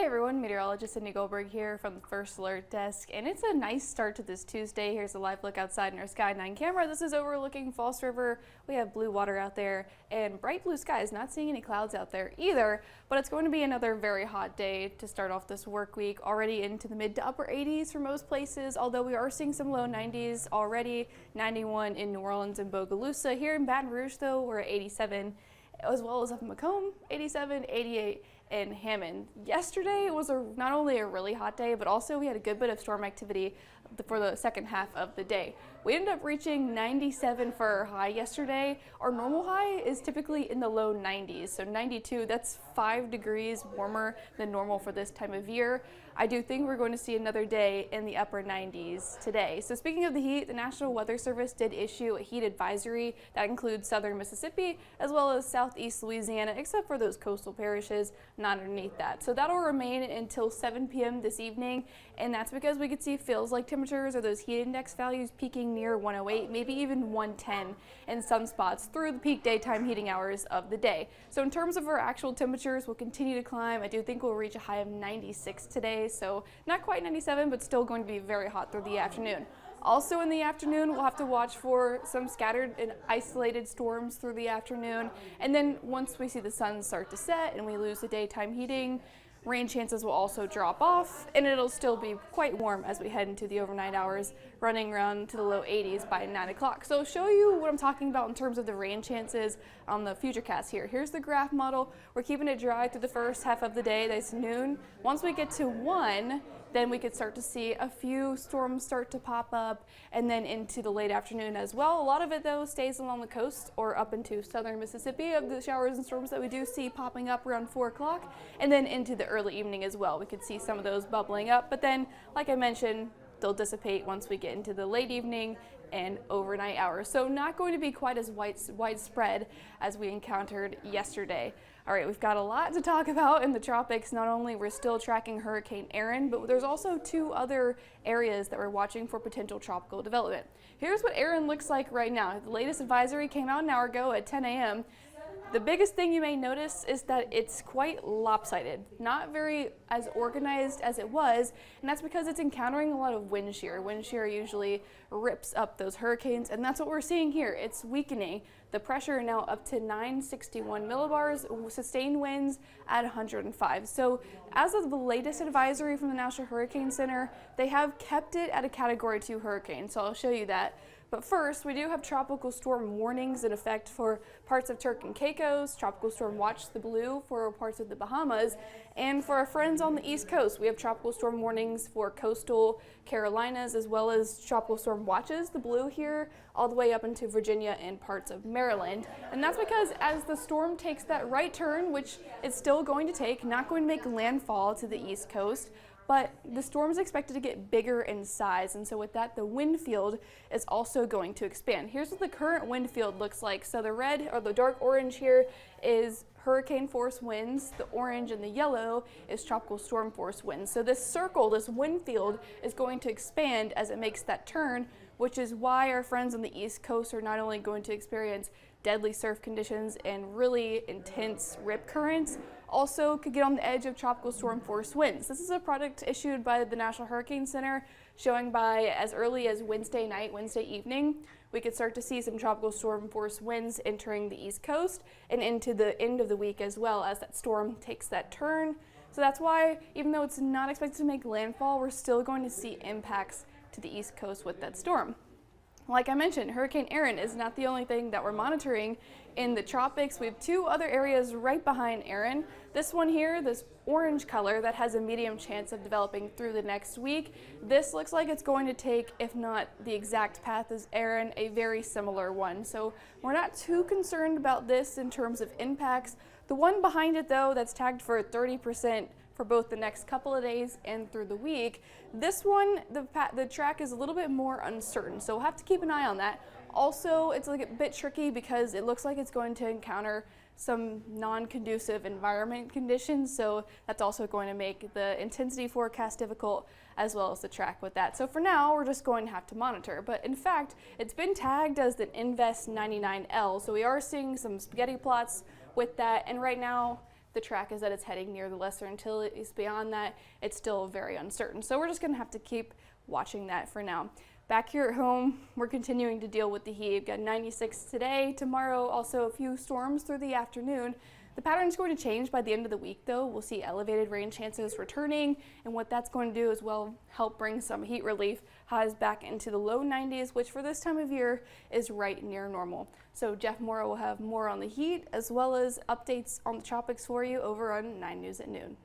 everyone, Meteorologist Sydney Goldberg here from the First Alert Desk, and it's a nice start to this Tuesday. Here's a live look outside in our Sky 9 camera. This is overlooking False River. We have blue water out there and bright blue skies, not seeing any clouds out there either, but it's going to be another very hot day to start off this work week, already into the mid to upper 80s for most places, although we are seeing some low 90s already, 91 in New Orleans and Bogalusa. Here in Baton Rouge, though, we're at 87, as well as up in Macomb, 87, 88, in Hammond. Yesterday was not only a really hot day, but also we had a good bit of storm activity for the second half of the day. We ended up reaching 97 for our high yesterday. Our normal high is typically in the low 90s, so 92, that's 5 degrees warmer than normal for this time of year. I do think we're going to see another day in the upper 90s today. So speaking of the heat, the National Weather Service did issue a heat advisory that includes southern Mississippi as well as southeast Louisiana, except for those coastal parishes not underneath that. So that'll remain until 7 p.m. this evening, and that's because we could see feels like temperatures or those heat index values peaking near 108, maybe even 110 in some spots through the peak daytime heating hours of the day. So in terms of our actual temperatures, we'll continue to climb. I do think we'll reach a high of 96 today, so not quite 97, but still going to be very hot through the afternoon. Also in the afternoon, we'll have to watch for some scattered and isolated storms through the afternoon. And then once we see the sun start to set and we lose the daytime heating, rain chances will also drop off, and it'll still be quite warm as we head into the overnight hours, running around to the low 80s by 9 o'clock. So I'll show you what I'm talking about in terms of the rain chances on the futurecast here. Here's the graph model. We're keeping it dry through the first half of the day. That's noon. Once we get to 1, then we could start to see a few storms start to pop up, and then into the late afternoon as well. A lot of it, though, stays along the coast or up into southern Mississippi of the showers and storms that we do see popping up around 4 o'clock, and then into the early evening as well. We could see some of those bubbling up, but then, like I mentioned, they'll dissipate once we get into the late evening and overnight hours. So not going to be quite as widespread as we encountered yesterday. All right, we've got a lot to talk about in the tropics. Not only we're still tracking Hurricane Erin, but there's also 2 other areas that we're watching for potential tropical development. Here's what Erin looks like right now. The latest advisory came out an hour ago at 10 a.m. The biggest thing you may notice is that it's quite lopsided, not very as organized as it was, and that's because it's encountering a lot of wind shear. Wind shear usually rips up those hurricanes, and that's what we're seeing here. It's weakening. The pressure now up to 961 millibars, sustained winds at 105. So as of the latest advisory from the National Hurricane Center, they have kept it at a Category 2 hurricane, so I'll show you that. But first, we do have tropical storm warnings in effect for parts of Turks and Caicos, tropical storm watch, the blue, for parts of the Bahamas, and for our friends on the East Coast, we have tropical storm warnings for coastal Carolinas, as well as tropical storm watches, the blue here, all the way up into Virginia and parts of Maryland. And that's because as the storm takes that right turn, which it's still going to take, not going to make landfall to the East Coast, but the storm is expected to get bigger in size, and so with that, the wind field is also going to expand. Here's what the current wind field looks like. So the red or the dark orange here is hurricane force winds. The orange and the yellow is tropical storm force winds. So this circle, this wind field, is going to expand as it makes that turn, which is why our friends on the East Coast are not only going to experience deadly surf conditions and really intense rip currents, also could get on the edge of tropical storm force winds. This is a product issued by the National Hurricane Center showing by as early as Wednesday night, Wednesday evening, we could start to see some tropical storm force winds entering the East Coast and into the end of the week as well as that storm takes that turn. So that's why, even though it's not expected to make landfall, we're still going to see impacts to the East Coast with that storm. Like I mentioned, Hurricane Erin is not the only thing that we're monitoring in the tropics. We have 2 other areas right behind Erin. This one here, this orange color, that has a medium chance of developing through the next week. This looks like it's going to take, if not the exact path as Erin, a very similar one. So we're not too concerned about this in terms of impacts. The one behind it, though, that's tagged for 30% for both the next couple of days and through the week. This one, the track is a little bit more uncertain, so we'll have to keep an eye on that. Also, it's like a bit tricky because it looks like it's going to encounter some non-conducive environment conditions, so that's also going to make the intensity forecast difficult as well as the track with that. So for now, we're just going to have to monitor. But in fact, it's been tagged as the Invest 99L, so we are seeing some spaghetti plots with that, and right now the track is that it's heading near the Lesser Antilles. Beyond that, it's still very uncertain. So we're just going to have to keep watching that for now. Back here at home, we're continuing to deal with the heat. We've got 96 today, tomorrow also a few storms through the afternoon. The pattern is going to change by the end of the week though. We'll see elevated rain chances returning, and what that's going to do is well help bring some heat relief. Highs back into the low 90s, which for this time of year is right near normal. So Jeff Morrow will have more on the heat as well as updates on the tropics for you over on 9 News at noon.